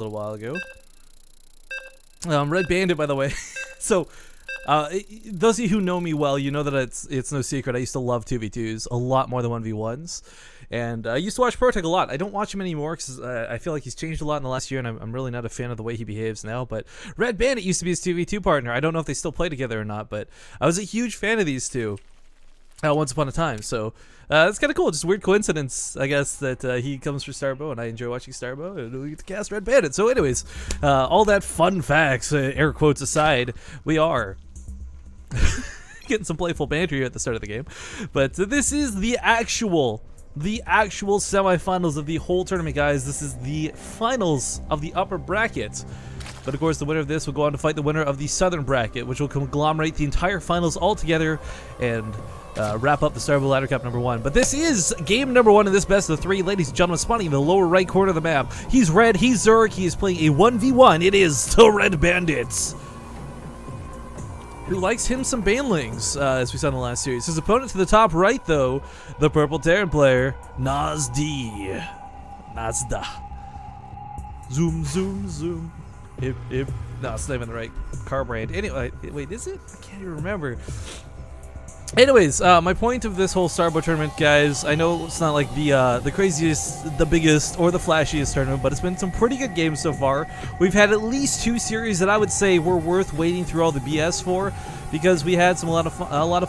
little while ago. Red Bandit, by the way. So, those of you who know me well, you know that it's no secret. I used to love 2v2s a lot more than 1v1s. And I used to watch Protec a lot. I don't watch him anymore because I feel like he's changed a lot in the last year, and I'm really not a fan of the way he behaves now. But Red Bandit used to be his 2v2 partner. I don't know if they still play together or not, but I was a huge fan of these two once upon a time. So it's kind of cool. Just a weird coincidence, I guess, that he comes for Starbow, and I enjoy watching Starbow, and we get to cast Red Bandit. So anyways, all that fun facts, air quotes aside, we are getting some playful banter here at the start of the game. But this is the actual semifinals of the whole tournament, guys. This is the finals of the upper bracket. But of course, the winner of this will go on to fight the winner of the southern bracket, which will conglomerate the entire finals all together and wrap up the Starbow Ladder Cup #1. But this is game #1 in this best of 3. Ladies and gentlemen, spawning in the lower right corner of the map. He's red, he's Zerg, he is playing a 1v1. It is the Red Bandits, who likes him some banlings, as we saw in the last series. His opponent to the top right, though, the purple Terran player, NasD. NasD. Zoom, zoom, zoom. No, it's not even the right car brand. Anyway, wait, is it? I can't even remember. Anyways, my point of this whole Starbow tournament, guys, I know it's not like the craziest, the biggest, or the flashiest tournament, but it's been some pretty good games so far. We've had at least 2 series that I would say were worth waiting through all the BS for, because we had a lot of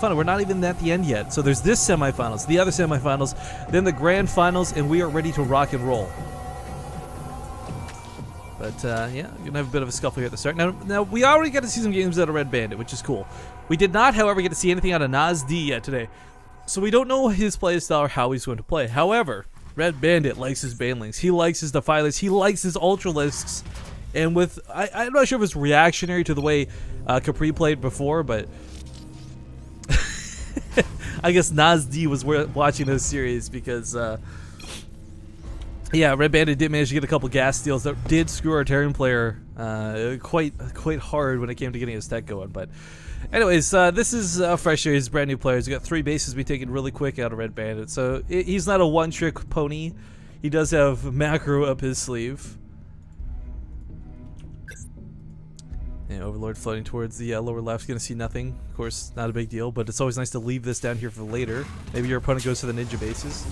fun. We're not even at the end yet. So there's this semifinals, the other semifinals, then the grand finals, and we are ready to rock and roll. But yeah, we're gonna have a bit of a scuffle here at the start. Now we already got to see some games out of Red Bandit, which is cool. We did not, however, get to see anything out of NasD yet today, so we don't know his playstyle or how he's going to play. However, Red Bandit likes his banelings, he likes his defilers, he likes his ultralisks, and with I'm not sure if it's reactionary to the way Capri played before, but I guess NasD was watching this series because. Yeah, Red Bandit did manage to get a couple gas steals that did screw our Terran player quite hard when it came to getting his tech going. But anyways, this is a fresh series, brand new players. We got 3 bases we taken really quick out of Red Bandit. So he's not a one-trick pony. He does have macro up his sleeve. And Overlord floating towards the lower left, gonna see nothing. Of course, not a big deal, but it's always nice to leave this down here for later. Maybe your opponent goes for the ninja bases.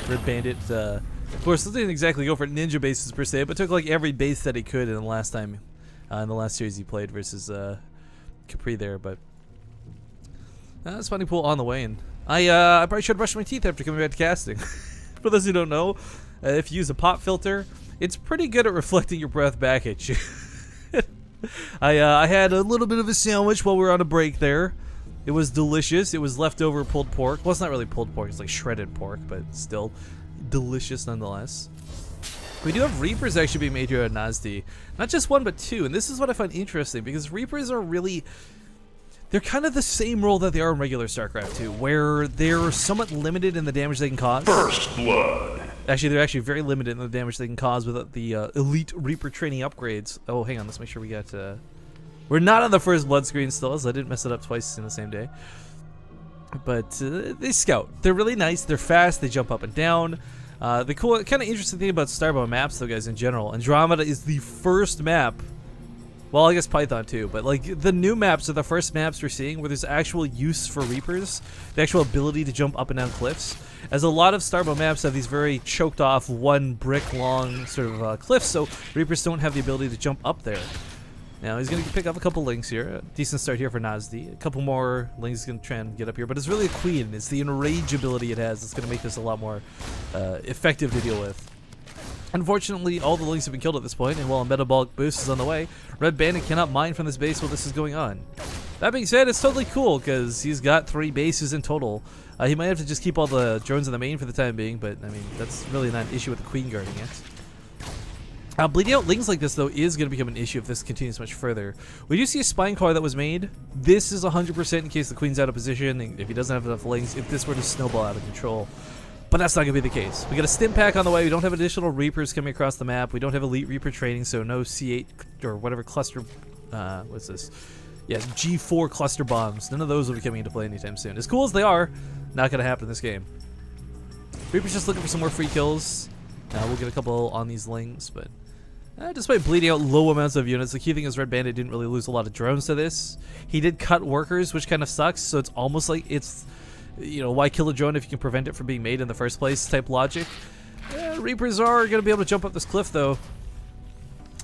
Red Bandit, of course, didn't exactly go for ninja bases per se, but took like every base that he could in the last time, in the last series he played versus Capri there. But spawning pool on the way, and I probably should have brushed my teeth after coming back to casting. For those who don't know, if you use a pop filter, it's pretty good at reflecting your breath back at you. I had a little bit of a sandwich while we were on a break there. It was delicious. It was leftover pulled pork. Well, it's not really pulled pork. It's like shredded pork, but still delicious nonetheless. We do have Reapers actually being made here at NasD. Not just 1, but 2. And this is what I find interesting, because Reapers are really... They're kind of the same role that they are in regular StarCraft 2, where they're somewhat limited in the damage they can cause. First Blood. Actually, they're actually very limited in the damage they can cause with the elite Reaper training upgrades. Oh, hang on, let's make sure we got... We're not on the First Blood screen still, so I didn't mess it up twice in the same day. But they scout. They're really nice, they're fast, they jump up and down. The cool, kind of interesting thing about Starbow maps, though, guys, in general, Andromeda is the first map. Well, I guess Python too, but like the new maps are the first maps we're seeing where there's actual use for Reapers, the actual ability to jump up and down cliffs. As a lot of Starbow maps have these very choked off, 1 brick long sort of cliffs, so Reapers don't have the ability to jump up there. Now he's going to pick up a couple links here. A decent start here for NasD. A couple more links he's going to try and get up here, but it's really a queen. It's the enrage ability it has that's going to make this a lot more effective to deal with. Unfortunately, all the links have been killed at this point, and while a metabolic boost is on the way, Red Bandit cannot mine from this base while this is going on. That being said, it's totally cool, because he's got 3 bases in total. He might have to just keep all the drones in the main for the time being, but I mean, that's really not an issue with the queen guarding it. Bleeding out lings like this, though, is going to become an issue if this continues much further. We do see a spine car that was made. This is 100% in case the queen's out of position, and if he doesn't have enough lings, if this were to snowball out of control. But that's not going to be the case. We got a stim pack on the way. We don't have additional Reapers coming across the map. We don't have Elite Reaper training, so no C8 or whatever cluster... what's this? Yeah, G4 cluster bombs. None of those will be coming into play anytime soon. As cool as they are, not going to happen in this game. Reaper's just looking for some more free kills. We'll get a couple on these lings, but Despite bleeding out low amounts of units, the key thing is Red Bandit didn't really lose a lot of drones to this. He did cut workers, which kind of sucks, so it's almost like it's, you know, why kill a drone if you can prevent it from being made in the first place type logic. Reapers are going to be able to jump up this cliff, though.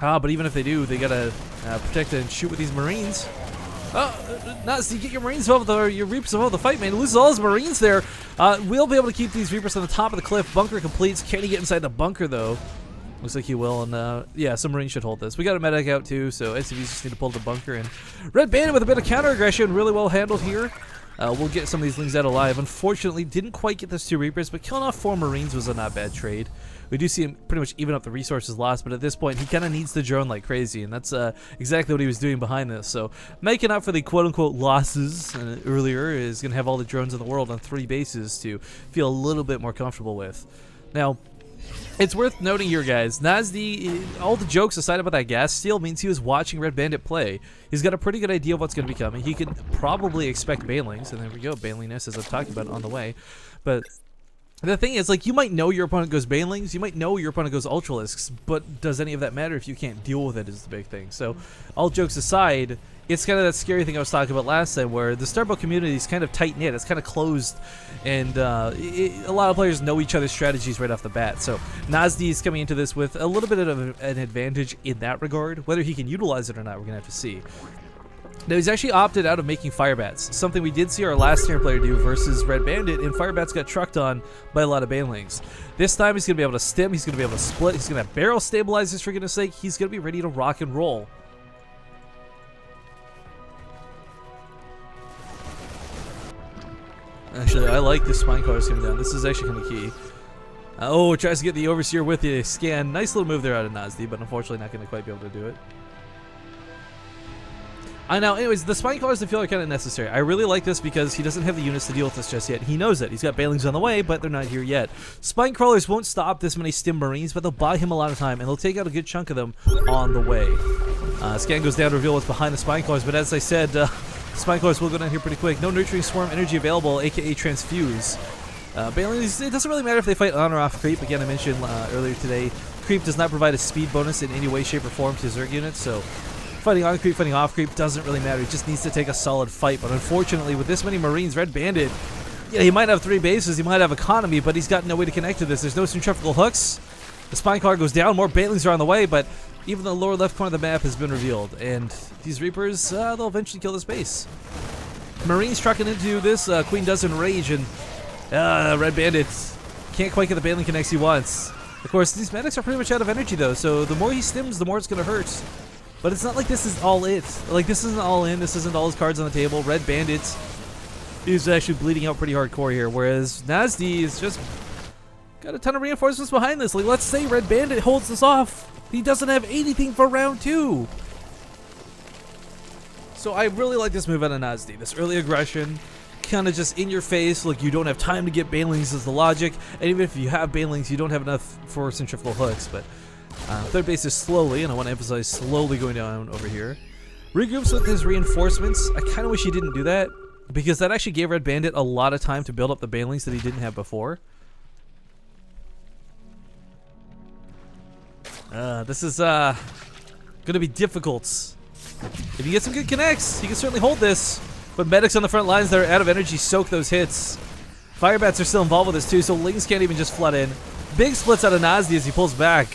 But even if they do, they got to protect and shoot with these Marines. NasD, get your Marines involved, your Reapers involved in the fight, man. He loses all his Marines there. We'll be able to keep these Reapers on the top of the cliff. Bunker completes. Can he get inside the bunker, though? Looks like he will, and yeah, some Marines should hold this. We got a medic out too, so SCVs just need to pull the bunker in. Red Bandit with a bit of counter aggression, really well handled here. We'll get some of these things out alive. Unfortunately, didn't quite get those 2 Reapers, but killing off 4 Marines was a not bad trade. We do see him pretty much even up the resources lost, but at this point, he kind of needs the drone like crazy, and that's exactly what he was doing behind this. So making up for the quote-unquote losses earlier is going to have all the drones in the world on 3 bases to feel a little bit more comfortable with. Now, it's worth noting here, guys, NasD, all the jokes aside about that gas steal, means he was watching Red Bandit play. He's got a pretty good idea of what's going to be coming. He can probably expect banelings, and there we go, baneliness, as I'm talking about, on the way. But the thing is, like, you might know your opponent goes banelings, you might know your opponent goes ultralisks, but does any of that matter if you can't deal with it is the big thing. So, all jokes aside, it's kind of that scary thing I was talking about last time, where the Starbow community is kind of tight-knit, it's kind of closed, and a lot of players know each other's strategies right off the bat. So NasD is coming into this with a little bit of an advantage in that regard. Whether he can utilize it or not, we're going to have to see. Now, he's actually opted out of making Firebats, something we did see our last tier player do versus Red Bandit, and Firebats got trucked on by a lot of banelings. This time he's going to be able to stim, he's going to be able to split, he's going to barrel stabilize this, for goodness sake. He's going to be ready to rock and roll. Actually, I like this spine cars coming down. This is actually kind of key. Oh, tries to get the Overseer with the scan. Nice little move there out of NasD, but unfortunately not going to quite be able to do it. I know. Anyways, the spine crawlers I feel are kind of necessary. I really like this because he doesn't have the units to deal with this just yet. He knows it. He's got banelings on the way, but they're not here yet. Spine crawlers won't stop this many stim Marines, but they'll buy him a lot of time, and they'll take out a good chunk of them on the way. Scan goes down to reveal what's behind the spine crawlers, but as I said, spine crawlers will go down here pretty quick. No nurturing swarm energy available, aka transfuse. Banelings, it doesn't really matter if they fight on or off creep. Again, I mentioned earlier today, creep does not provide a speed bonus in any way, shape, or form to Zerg units, so fighting on creep, fighting off creep doesn't really matter. He just needs to take a solid fight. But unfortunately, with this many Marines, Red Bandit, yeah, he might have 3 bases, he might have economy, but he's got no way to connect to this. There's no centrifugal hooks. The spine car goes down. More banelings are on the way, but even the lower left corner of the map has been revealed. And these Reapers, they'll eventually kill this base. Marines trucking into this. Queen does enrage, and Red Bandit can't quite get the baneling connects he wants. Of course, these medics are pretty much out of energy, though, so the more he stims, the more it's going to hurt. But it's not like this is all it. Like, this isn't all in. This isn't all his cards on the table. Red Bandit is actually bleeding out pretty hardcore here, whereas NasD is just got a ton of reinforcements behind this. Like, let's say Red Bandit holds this off. He doesn't have anything for round 2. So I really like this move out of NasD. This early aggression, kind of just in your face. Like, you don't have time to get banelings is the logic. And even if you have banelings, you don't have enough for centrifugal hooks. But third base is slowly, and I want to emphasize slowly going down over here. Regroups with his reinforcements. I kind of wish he didn't do that, because that actually gave Red Bandit a lot of time to build up the banelings that he didn't have before. This is going to be difficult. If you get some good connects, you can certainly hold this. But medics on the front lines that are out of energy soak those hits. Firebats are still involved with this too, so Lings can't even just flood in. Big splits out of NasD as he pulls back.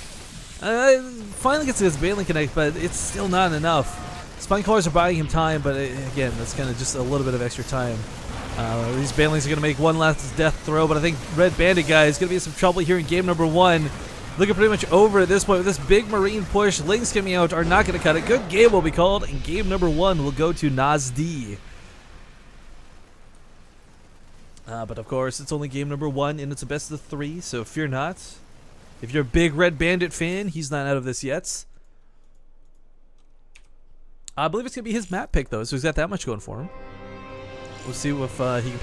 Finally gets to his baneling connect, but it's still not enough. Spine callers are buying him time, but again, that's kind of just a little bit of extra time. These banelings are going to make one last death throw, but I think Red Bandit guy is going to be in some trouble here in game number 1. Looking pretty much over at this point with this big Marine push. Lings coming out are not going to cut it. Good game will be called, and game number 1 will go to NasD. But of course, it's only game number 1, and it's a best of 3, so fear not. If you're a big Red Bandit fan, he's not out of this yet. I believe it's going to be his map pick, though, so he's got that much going for him. We'll see if he can